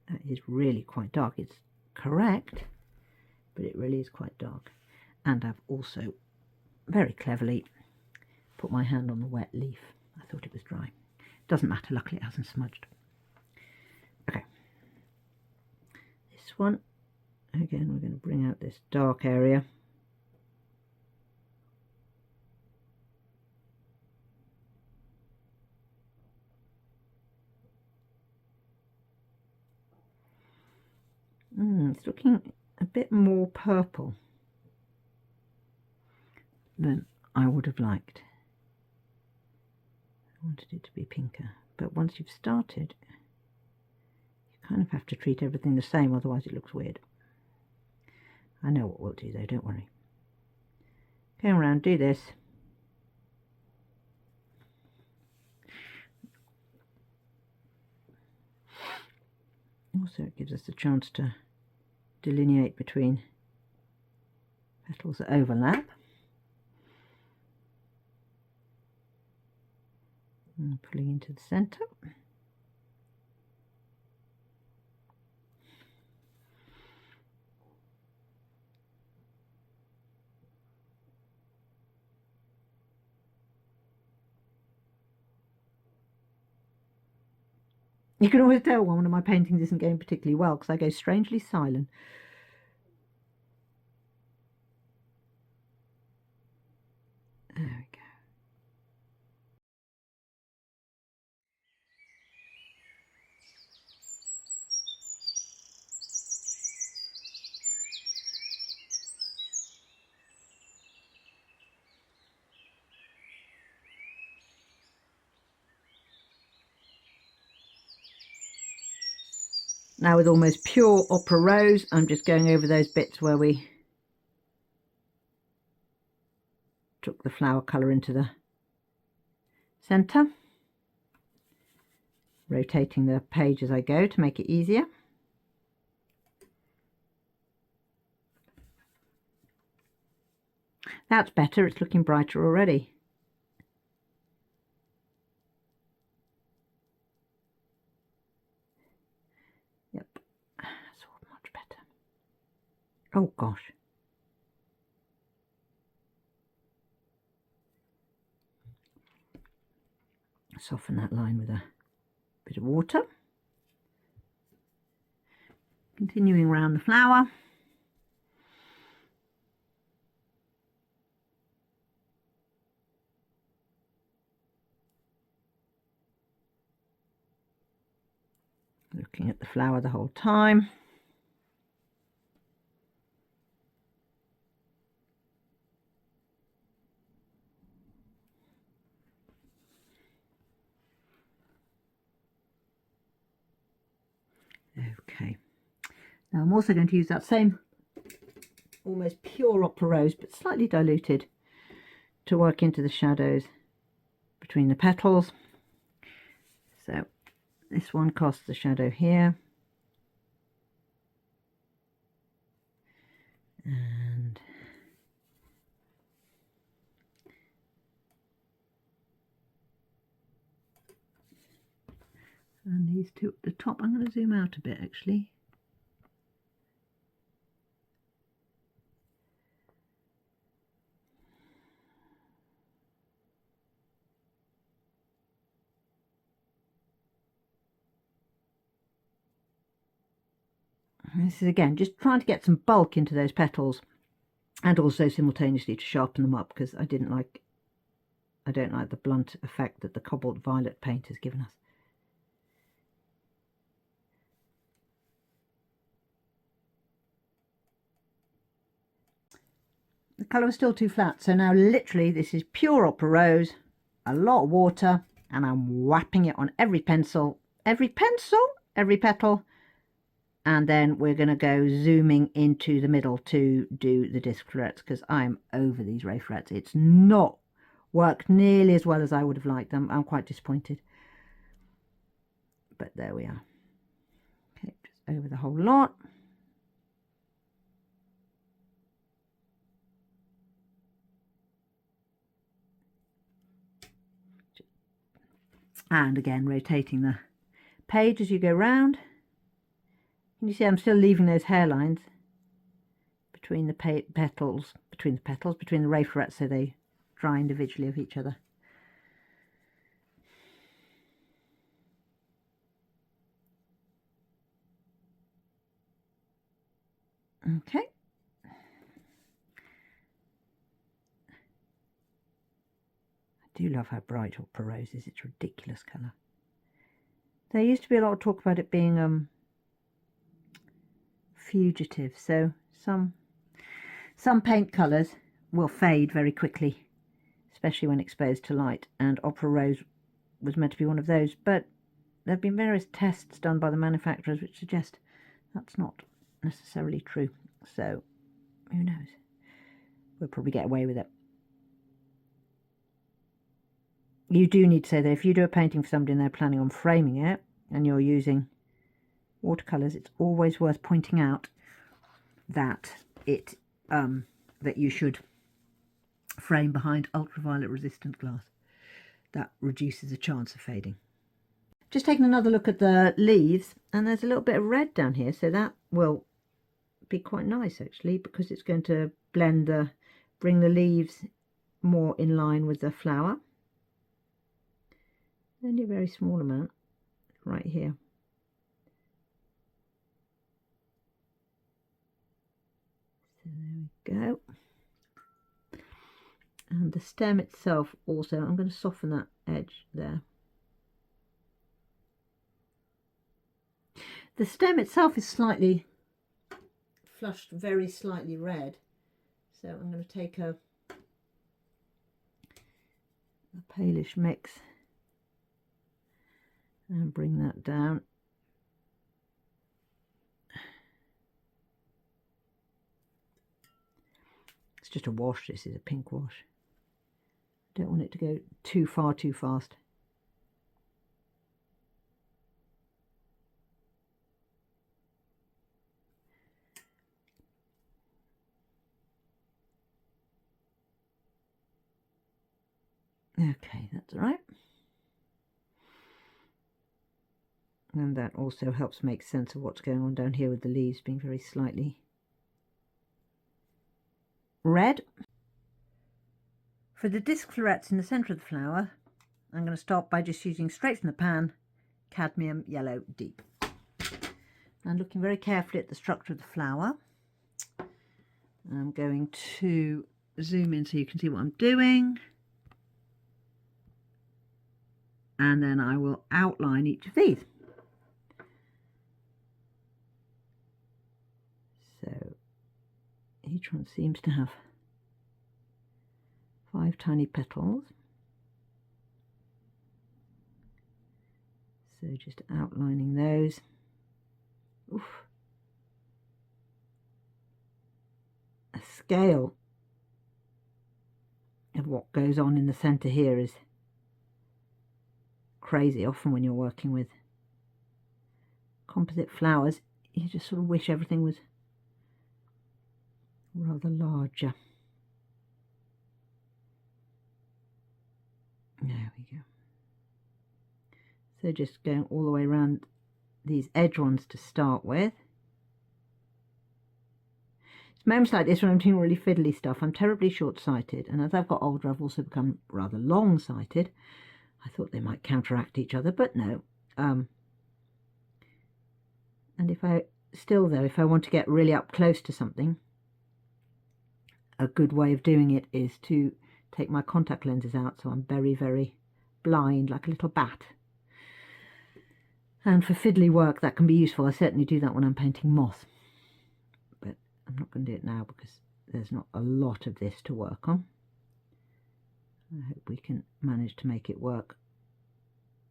Speaker 1: That is really quite dark. It's correct, but it really is quite dark. And I've also very cleverly put my hand on the wet leaf. I thought it was dry. Doesn't matter, luckily it hasn't smudged. Okay. This one, again, we're going to bring out this dark area. It's looking a bit more purple than I would have liked. I wanted it to be pinker, but once you've started, you kind of have to treat everything the same, otherwise it looks weird. I know what we'll do though, don't worry. Go around, do this. Also, it gives us a chance to delineate between petals that overlap. And pulling into the centre. You can always tell when one of my paintings isn't going particularly well because I go strangely silent. There we go. Now with almost pure opera rose, I'm just going over those bits where we took the flower colour into the centre, rotating the page as I go to make it easier. That's better, it's looking brighter already. Yep, that's all much better. Oh gosh. Soften that line with a bit of water. Continuing around the flower. Looking at the flower the whole time. Okay, now I'm also going to use that same almost pure opera rose but slightly diluted to work into the shadows between the petals. So this one casts the shadow here, and these two at the top. I'm going to zoom out a bit actually. This is again just trying to get some bulk into those petals, and also simultaneously to sharpen them up, because I don't like the blunt effect that the cobalt violet paint has given us. The colour was still too flat, so now literally this is pure opera rose, a lot of water, and I'm whapping it on every petal, and then we're going to go zooming into the middle to do the disc florets, because I'm over these ray florets. It's not worked nearly as well as I would have liked them. I'm quite disappointed, but there we are. Okay, just over the whole lot. And again, rotating the page as you go round. Can you see I'm still leaving those hairlines between the petals, between the ray florets, so they dry individually of each other. Okay. I do love how bright opera rose is. It's a ridiculous colour. There used to be a lot of talk about it being fugitive, so some paint colours will fade very quickly, especially when exposed to light, and opera rose was meant to be one of those, but there have been various tests done by the manufacturers which suggest that's not necessarily true, so who knows. We'll probably get away with it. You do need to say that if you do a painting for somebody and they're planning on framing it and you're using watercolours, it's always worth pointing out that that you should frame behind ultraviolet resistant glass. That reduces the chance of fading. Just taking another look at the leaves, and there's a little bit of red down here, so that will be quite nice actually, because it's going to bring the leaves more in line with the flower. Only a very small amount right here. So there we go. And the stem itself also, I'm going to soften that edge there. The stem itself is slightly flushed, very slightly red. So I'm going to take a palish mix and bring that down. It's just a wash, this is a pink wash. I don't want it to go too far too fast. Okay, that's all right. And that also helps make sense of what's going on down here with the leaves being very slightly red. For the disc florets in the centre of the flower, I'm going to start by just using straight from the pan, cadmium yellow deep. And looking very carefully at the structure of the flower, I'm going to zoom in so you can see what I'm doing. And then I will outline each of these. So each one seems to have 5 tiny petals. So just outlining those. Oof. A scale of what goes on in the centre here is crazy. Often when you're working with composite flowers, you just sort of wish everything was rather larger. There we go. So just going all the way around these edge ones to start with. It's moments like this when I'm doing really fiddly stuff. I'm terribly short-sighted, and as I've got older I've also become rather long-sighted. I thought they might counteract each other, but no. And if I still though, if I want to get really up close to something, a good way of doing it is to take my contact lenses out so I'm very, very blind, like a little bat. And for fiddly work that can be useful. I certainly do that when I'm painting moss, but I'm not going to do it now because there's not a lot of this to work on. I hope we can manage to make it work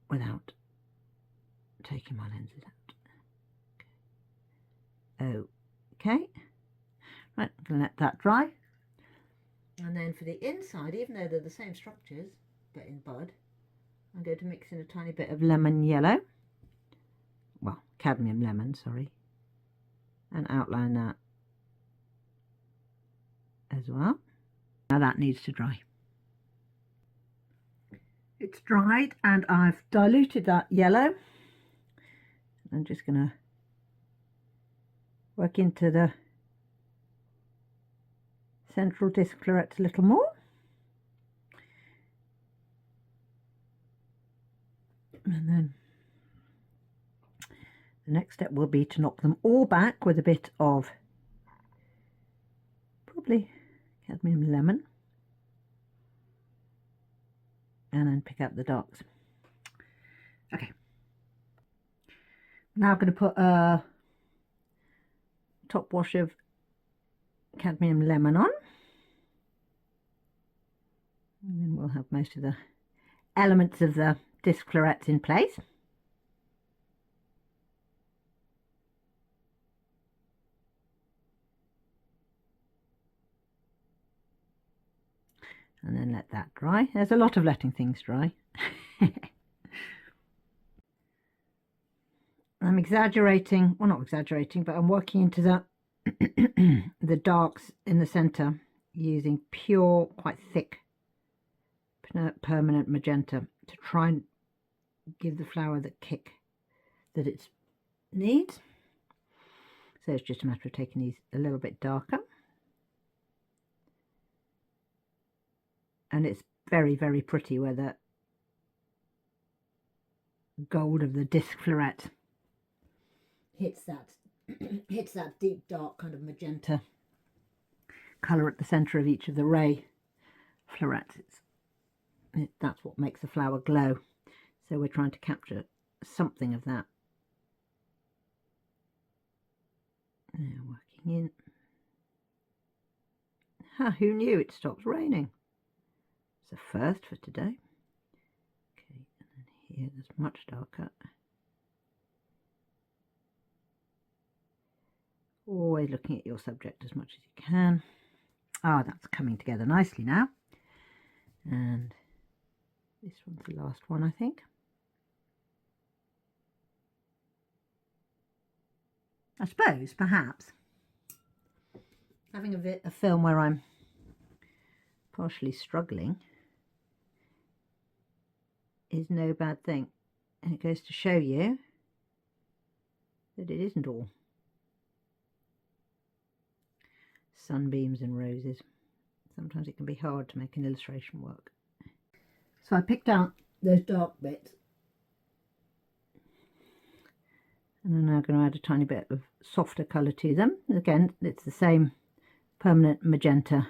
Speaker 1: without taking my lenses out. Okay, right, I'm going to let that dry. And then for the inside, even though they're the same structures but in bud, I'm going to mix in a tiny bit of lemon yellow, well, cadmium lemon, sorry, and outline that as well. Now that needs to dry. It's dried and I've diluted that yellow. I'm just going to work into the central disc florets a little more. And then the next step will be to knock them all back with a bit of probably cadmium lemon. And then pick out the darks. Okay. Now I'm going to put a top wash of cadmium lemon on. And then we'll have most of the elements of the disc florets in place. And then let that dry. There's a lot of letting things dry. I'm exaggerating, well, not exaggerating, but I'm working into the the darks in the center using pure, quite thick permanent magenta to try and give the flower the kick that it needs. So it's just a matter of taking these a little bit darker. And it's very, very pretty where the gold of the disc floret hits that deep dark kind of magenta colour at the centre of each of the ray florets. That's what makes the flower glow. So we're trying to capture something of that. Now working in. Who knew it stopped raining? It's a first for today. Okay, and then here there's much darker. Always looking at your subject as much as you can. Ah, that's coming together nicely now. And this one's the last one, I think. I suppose, perhaps, having a film where I'm partially struggling is no bad thing. And it goes to show you that it isn't all sunbeams and roses. Sometimes it can be hard to make an illustration work. So I picked out those dark bits, and I'm now going to add a tiny bit of softer colour to them. Again, it's the same permanent magenta,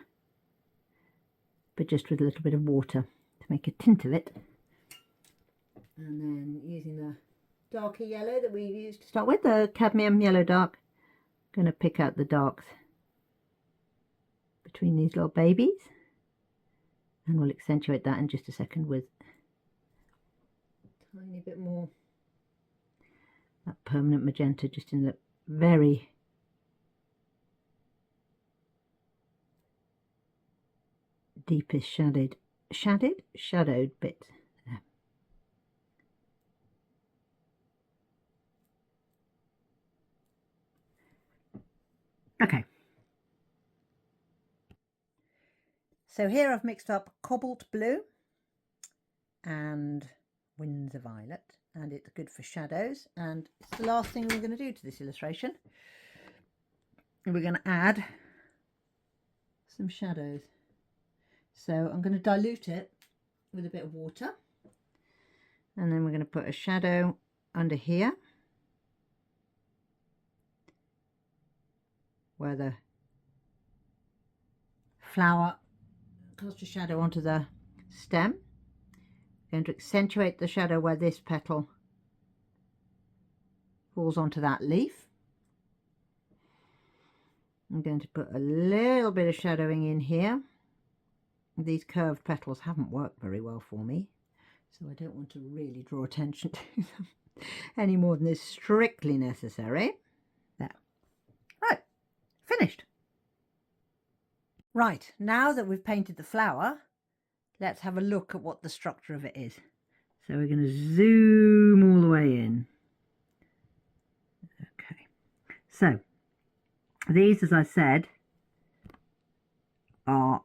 Speaker 1: but just with a little bit of water to make a tint of it. And then using the darker yellow that we used to start with, the cadmium yellow dark, I'm going to pick out the darks between these little babies, and we'll accentuate that in just a second with a tiny bit more that permanent magenta just in the very deepest shadowed bit. There. Okay. So here I've mixed up cobalt blue and Windsor violet, and it's good for shadows, and it's the last thing we're going to do to this illustration. We're going to add some shadows. So I'm going to dilute it with a bit of water, and then we're going to put a shadow under here, where the flower casts a shadow onto the stem. I'm going to accentuate the shadow where this petal falls onto that leaf. I'm going to put a little bit of shadowing in here. These curved petals haven't worked very well for me, so I don't want to really draw attention to them any more than is strictly necessary. There. Right, finished. Right, now that we've painted the flower, let's have a look at what the structure of it is. So we're going to zoom all the way in. Okay, so these, as I said, are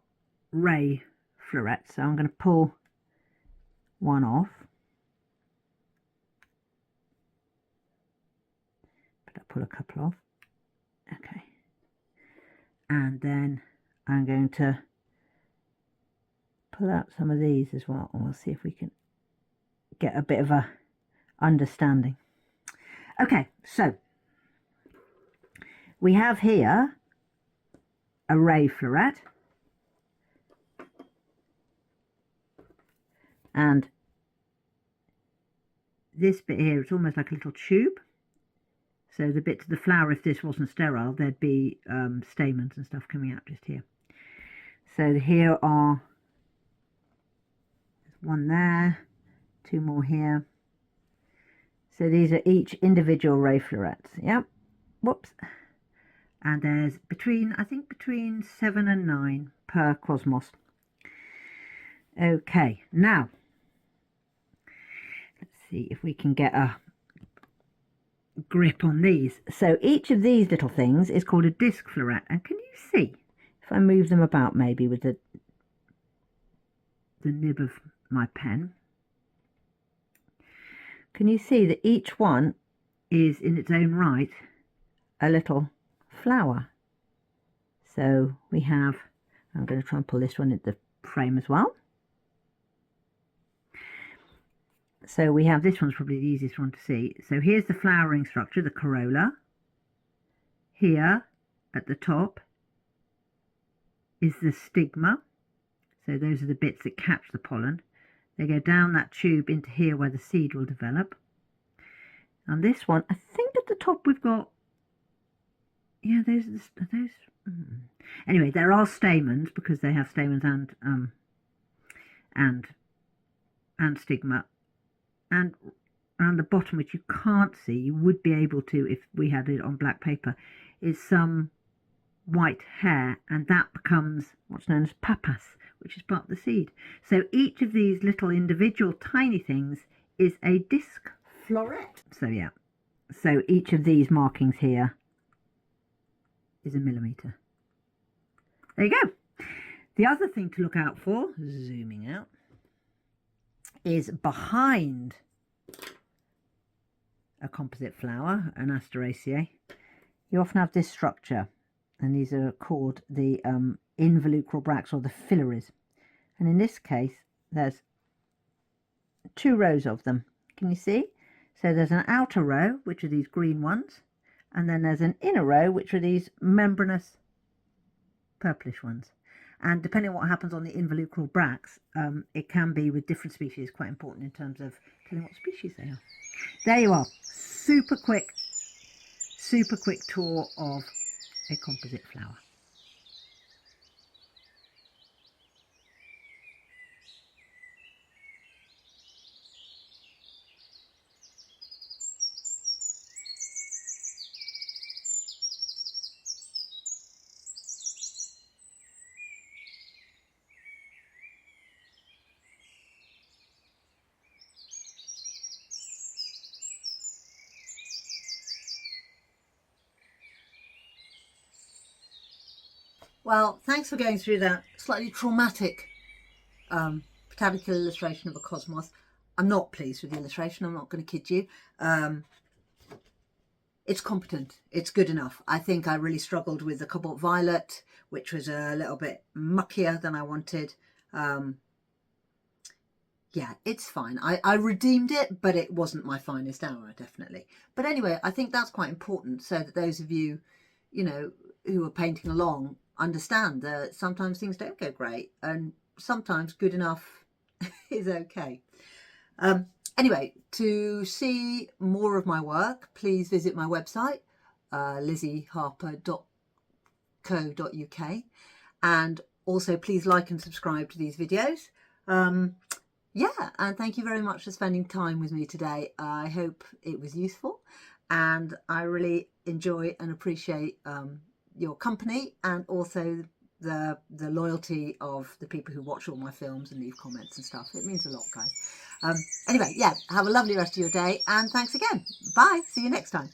Speaker 1: ray florets. So I'm going to pull one off. But I'll pull a couple off. Okay. And then I'm going to pull out some of these as well, and we'll see if we can get a bit of a understanding. Okay, so we have here a ray floret, and this bit here is almost like a little tube. So the bits of the flower, if this wasn't sterile, there'd be stamens and stuff coming out just here. So here are one there, two more here. So these are each individual ray florets. Yep. Whoops. And there's between, I think between 7 and 9 per cosmos. Okay, now let's see if we can get a grip on these. So each of these little things is called a disc floret. And can you see, if I move them about maybe with the nib of my pen, can you see that each one is in its own right a little flower? So we have, I'm going to try and pull this one into the frame as well. So we have, this one's probably the easiest one to see. So here's the flowering structure, the corolla. Here at the top is the stigma. So those are the bits that catch the pollen. They go down that tube into here where the seed will develop. And this one, I think at the top we've got, yeah, those are those. Anyway, there are stamens because they have stamens and stigma. And around the bottom, which you can't see, you would be able to if we had it on black paper, is some white hair, and that becomes what's known as papas, which is part of the seed. So each of these little individual tiny things is a disc floret. So yeah, so each of these markings here is a millimetre. There you go. The other thing to look out for, zooming out, is behind a composite flower, an Asteraceae, you often have this structure, and these are called the involucral bracts, or the filaries. And in this case, there's 2 rows of them. Can you see? So there's an outer row, which are these green ones, and then there's an inner row, which are these membranous purplish ones. And depending on what happens on the involucral bracts, it can be, with different species, quite important in terms of telling what species they are. There you are. Super quick tour of a composite flower. Well, thanks for going through that slightly traumatic botanical illustration of a cosmos. I'm not pleased with the illustration, I'm not going to kid you. It's competent, it's good enough. I think I really struggled with the cobalt violet, which was a little bit muckier than I wanted. Yeah, it's fine. I redeemed it, but it wasn't my finest hour, definitely. But anyway, I think that's quite important, so that those of you, you know, who are painting along understand that sometimes things don't go great, and sometimes good enough is okay. Anyway, to see more of my work, please visit my website, lizzieharper.co.uk, and also please like and subscribe to these videos. Yeah, and thank you very much for spending time with me today. I hope it was useful, and I really enjoy and appreciate your company, and also the loyalty of the people who watch all my films and leave comments and stuff. It means a lot, guys. Anyway, yeah, have a lovely rest of your day, and thanks again. Bye. See you next time.